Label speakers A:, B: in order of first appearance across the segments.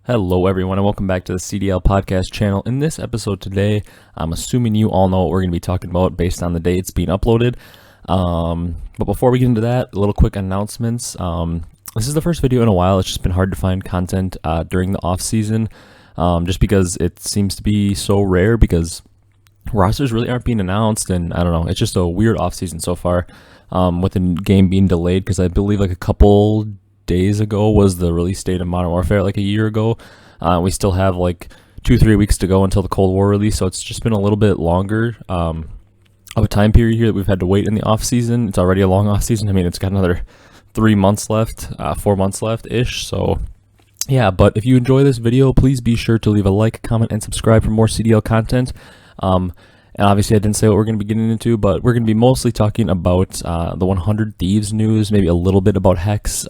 A: Hello everyone and welcome back to the CDL podcast channel. In this episode today, I'm assuming you all know what we're going to be talking about based on the day it's being uploaded. But before we get into that, a little quick announcements. This is the first video in a while. It's just been hard to find content during the off season, just because it seems to be so rare because rosters really aren't being announced, and I don't know, it's just a weird off season so far, with the game being delayed because I believe like a couple days ago was the release date of Modern Warfare, like a year ago. We still have like 2-3 weeks to go until the Cold War release, so it's just been a little bit longer of a time period here that we've had to wait in the off season. It's already a long off season. I mean, it's got another 3 months left, 4 months left ish. So yeah, but if you enjoy this video, please be sure to leave a like, comment, and subscribe for more CDL content. And obviously I didn't say what we're going to be getting into, but we're going to be mostly talking about the 100 Thieves news, maybe a little bit about Hecz,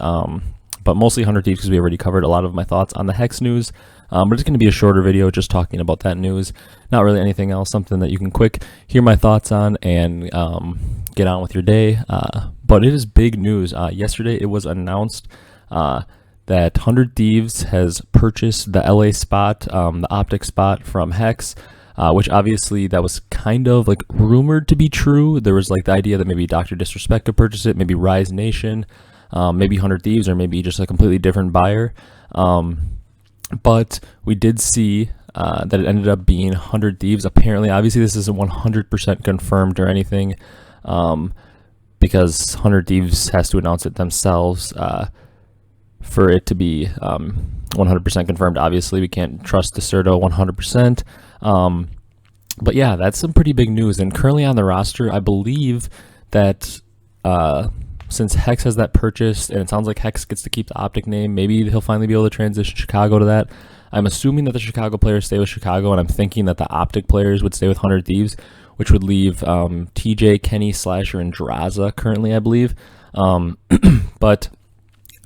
A: but mostly 100 Thieves because we already covered a lot of my thoughts on the Hecz news. But it's going to be a shorter video just talking about that news, not really anything else, something that you can quick hear my thoughts on and get on with your day. But it is big news. Yesterday it was announced that 100 Thieves has purchased the LA spot, the optic spot from Hecz. Which obviously that was kind of like rumored to be true. There was like the idea that maybe Dr. Disrespect could purchase it, maybe Rise Nation, maybe 100 Thieves, or maybe just a completely different buyer. But we did see that it ended up being 100 Thieves. Apparently, obviously this isn't 100% confirmed or anything, because 100 Thieves has to announce it themselves for it to be 100% confirmed. Obviously, we can't trust Deserto 100%. But yeah, that's some pretty big news. And currently on the roster, I believe that since Hecz has that purchased, and it sounds like Hecz gets to keep the optic name, maybe he'll finally be able to transition Chicago to that. I'm assuming that the Chicago players stay with Chicago, and I'm thinking that the optic players would stay with 100 Thieves, which would leave TJ, Kenny, Slasher, and Draza currently, I believe. But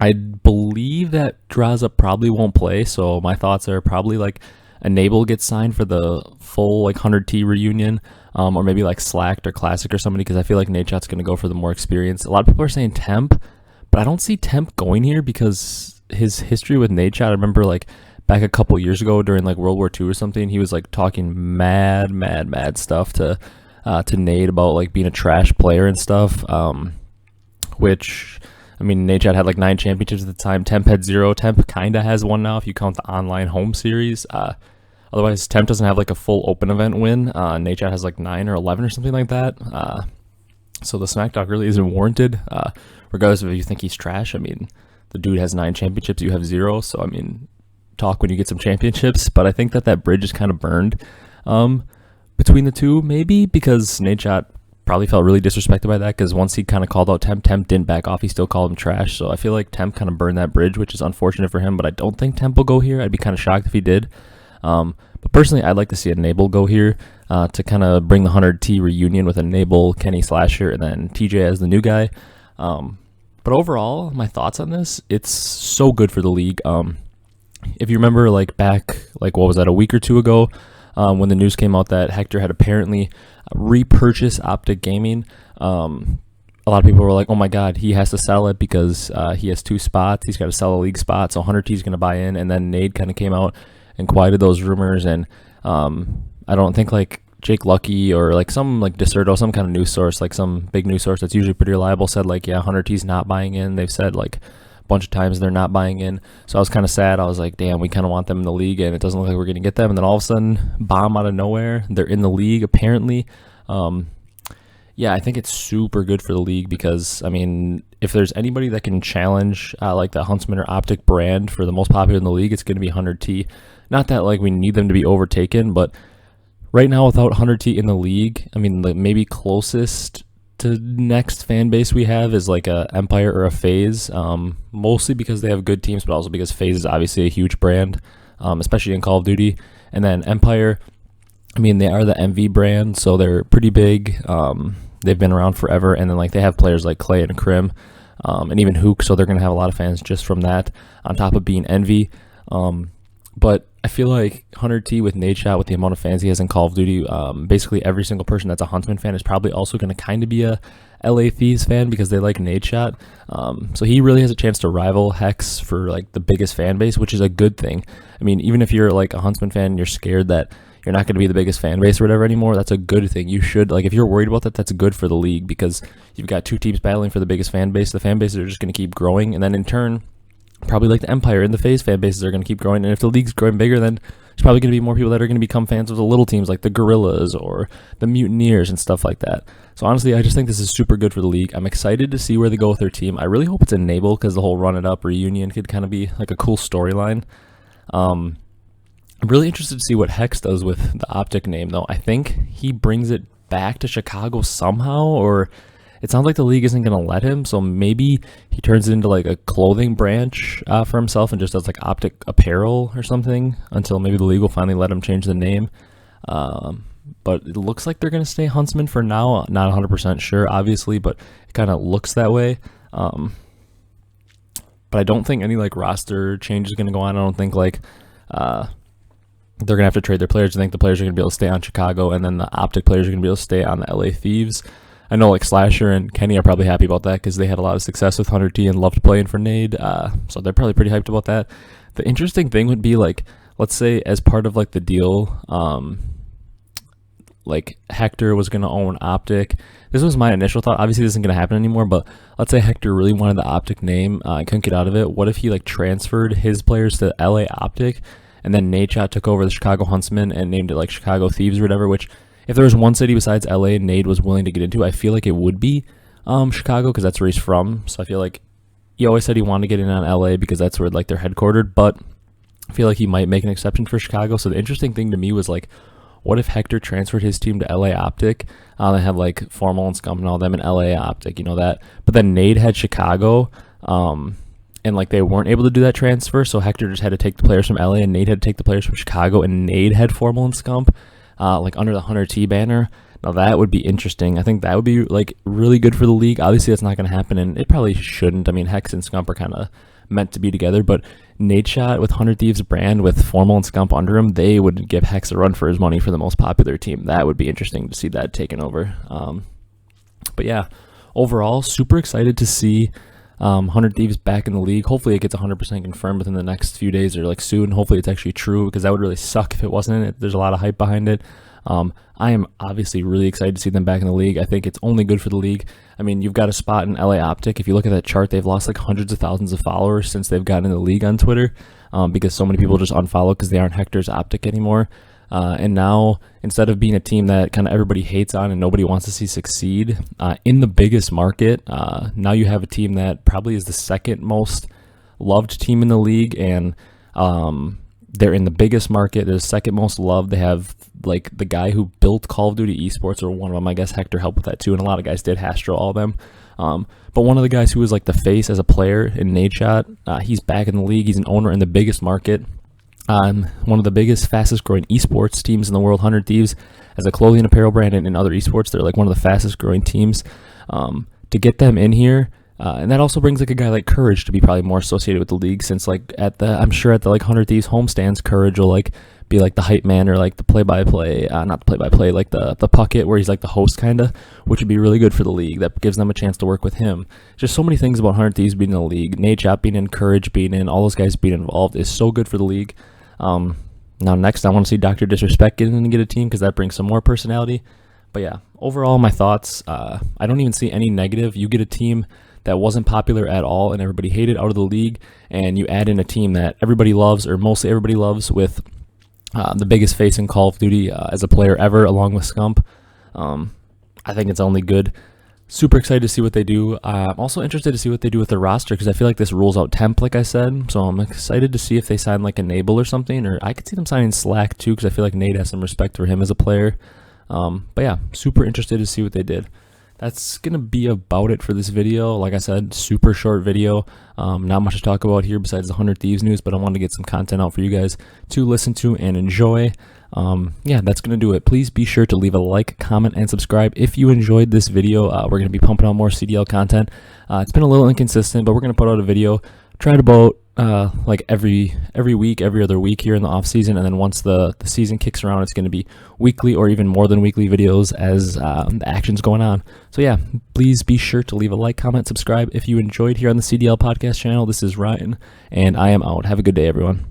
A: I believe that Draza probably won't play, so my thoughts are probably like Enable gets signed for the full like 100T reunion, or maybe like Slacked or Classic or somebody, because I feel like Nadeshot's going to go for the more experience. A lot of people are saying Temp, but I don't see Temp going here because his history with Nadeshot, I remember like back a couple years ago during like World War II or something, he was like talking mad stuff to Nade about like being a trash player and stuff, which, I mean, Nadeshot had like 9 championships at the time. Temp had 0. Temp kind of has 1 now if you count the online home series. Otherwise, Temp doesn't have like a full open event win. Nadeshot has like 9 or 11 or something like that. So the smack talk really isn't warranted, regardless of if you think he's trash. I mean, the dude has 9 championships, you have 0. So, I mean, talk when you get some championships. But I think that bridge is kind of burned between the two, maybe, because Nadeshot probably felt really disrespected by that, because once he kind of called out Temp didn't back off. He still called him trash. So I feel like Temp kind of burned that bridge, which is unfortunate for him, but I don't think Temp will go here. I'd be kind of shocked if he did. But personally, I'd like to see Enable go here to kind of bring the 100T reunion with Enable, Kenny, Slasher, and then TJ as the new guy. But overall, my thoughts on this, it's so good for the league. If you remember, like back, like what was that, a week or 2 ago, when the news came out that Hector had apparently repurchased Optic Gaming, a lot of people were like, oh my god, he has to sell it because he has 2 spots. He's got to sell a league spot, so 100T is going to buy in. And then Nade kind of came out and quieted those rumors. And I don't think like Jake Lucky or like some like Deserto, some kind of news source, like some big news source that's usually pretty reliable, said like, yeah, 100T's not buying in. They've said like a bunch of times they're not buying in. So I was kind of sad. I was like, damn, we kind of want them in the league, and it doesn't look like we're going to get them. And then all of a sudden, bomb out of nowhere, they're in the league apparently. Yeah, I think it's super good for the league because, I mean, if there's anybody that can challenge like the Huntsman or Optic brand for the most popular in the league, it's going to be 100T. Not that like we need them to be overtaken, but right now without 100T in the league, I mean, like maybe closest to next fan base we have is like a Empire or a Faze, mostly because they have good teams, but also because Faze is obviously a huge brand, especially in Call of Duty. And then Empire, I mean, they are the MV brand, so they're pretty big. They've been around forever, and then like they have players like Clay and Crim, and even Huke, so they're going to have a lot of fans just from that, on top of being Envy. But I feel like Hunter T with Nadeshot, with the amount of fans he has in Call of Duty, basically every single person that's a Huntsman fan is probably also going to kind of be a LA Thieves fan because they like Nadeshot. So he really has a chance to rival Hecz for like the biggest fan base, which is a good thing. I mean, even if you're like a Huntsman fan and you're scared that you're not going to be the biggest fan base or whatever anymore, that's a good thing. You should, like, if you're worried about that, that's good for the league because you've got two teams battling for the biggest fan base. The fan bases are just going to keep growing, and then in turn, probably like the Empire and the Faze fan bases are going to keep growing. And if the league's growing bigger, then there's probably going to be more people that are going to become fans of the little teams like the Gorillas or the Mutineers and stuff like that. So honestly, I just think this is super good for the league. I'm excited to see where they go with their team. I really hope it's Enable because the whole Run It Up reunion could kind of be like a cool storyline. I'm really interested to see what Hecz does with the Optic name, though. I think he brings it back to Chicago somehow, or it sounds like the league isn't going to let him, so maybe he turns it into like a clothing branch for himself and just does like Optic apparel or something until maybe the league will finally let him change the name. But it looks like they're going to stay Huntsman for now. Not 100% sure, obviously, but it kind of looks that way. But I don't think any like roster change is going to go on. I don't think like they're going to have to trade their players. I think the players are going to be able to stay on Chicago, and then the Optic players are going to be able to stay on the LA Thieves. I know like Slasher and Kenny are probably happy about that because they had a lot of success with Hunter T and loved playing for Nade. So they're probably pretty hyped about that. The interesting thing would be like, let's say as part of like the deal, like Hector was going to own Optic. This was my initial thought. Obviously this isn't going to happen anymore, but let's say Hector really wanted the Optic name. Couldn't get out of it. What if he like transferred his players to LA Optic and then Nadeshot took over the Chicago Huntsmen and named it like Chicago Thieves or whatever, which if there was one city besides LA Nade was willing to get into, I feel like it would be Chicago because that's where he's from. So I feel like he always said he wanted to get in on LA because that's where like they're headquartered, but I feel like he might make an exception for Chicago. So the interesting thing to me was like, what if Hector transferred his team to LA Optic? They had like Formal and Scump and all them in LA Optic, you know that. But then Nade had Chicago, and like they weren't able to do that transfer, so Hector just had to take the players from LA, and Nade had to take the players from Chicago, and Nade had Formal and Scump, like under the Hunter T banner. Now that would be interesting. I think that would be like really good for the league. Obviously, that's not going to happen, and it probably shouldn't. I mean, Hecz and Scump are kind of meant to be together, but Nadeshot with Hunter Thieves brand with Formal and Scump under him, they would give Hecz a run for his money for the most popular team. That would be interesting to see that taken over. But yeah, overall, super excited to see Hunter Thieves back in the league. Hopefully it gets 100% confirmed within the next few days or like soon. Hopefully it's actually true because that would really suck if it wasn't. There's a lot of hype behind it. I am obviously really excited to see them back in the league. I think it's only good for the league. I mean, you've got a spot in LA Optic. If you look at that chart, they've lost like hundreds of thousands of followers since they've gotten in the league on Twitter because so many people just unfollow because they aren't Hector's Optic anymore. And now, instead of being a team that kind of everybody hates on and nobody wants to see succeed, in the biggest market, now you have a team that probably is the second most loved team in the league, and they're in the biggest market. They're the second most loved. They have like the guy who built Call of Duty esports, or one of them, I guess Hector helped with that too, and a lot of guys did, Hastro, all of them. But one of the guys who was like the face as a player in Nadeshot, he's back in the league. He's an owner in the biggest market. One of the biggest, fastest growing esports teams in the world, Hunter Thieves, as a clothing apparel brand and in other esports, they're like one of the fastest growing teams. To get them in here, and that also brings like a guy like Courage to be probably more associated with the league, since like I'm sure at the like Hunter Thieves homestands, Courage will like be like the hype man or like the play-by-play, not the play-by-play, like the pucket where he's like the host kind of, which would be really good for the league. That gives them a chance to work with him. Just so many things about Hunter Thieves being in the league. Nadeshot being in, Courage being in, all those guys being involved is so good for the league. Now next I want to see Dr. Disrespect get in and get a team because that brings some more personality. But yeah, overall my thoughts, I don't even see any negative. You get a team that wasn't popular at all and everybody hated out of the league, and you add in a team that everybody loves, or mostly everybody loves, with the biggest face in Call of Duty as a player ever, along with Scump. I think it's only good. Super excited to see what they do. I'm also interested to see what they do with the roster because I feel like this rules out Temp, like I said. So I'm excited to see if they sign like Enable or something, or I could see them signing Slack too because I feel like Nade has some respect for him as a player. But yeah, super interested to see what they did. That's going to be about it for this video. Like I said, super short video. Not much to talk about here besides the Hunter Thieves news, but I wanted to get some content out for you guys to listen to and enjoy. Yeah, that's going to do it. Please be sure to leave a like, comment, and subscribe if you enjoyed this video. We're going to be pumping out more CDL content. It's been a little inconsistent, but we're going to put out a video. Try to about like every week, every other week here in the off season, and then once the season kicks around, it's going to be weekly or even more than weekly videos as the action's going on. So yeah, please be sure to leave a like, comment, subscribe if you enjoyed here on the CDL podcast channel. This is Ryan, and I am out. Have a good day, everyone.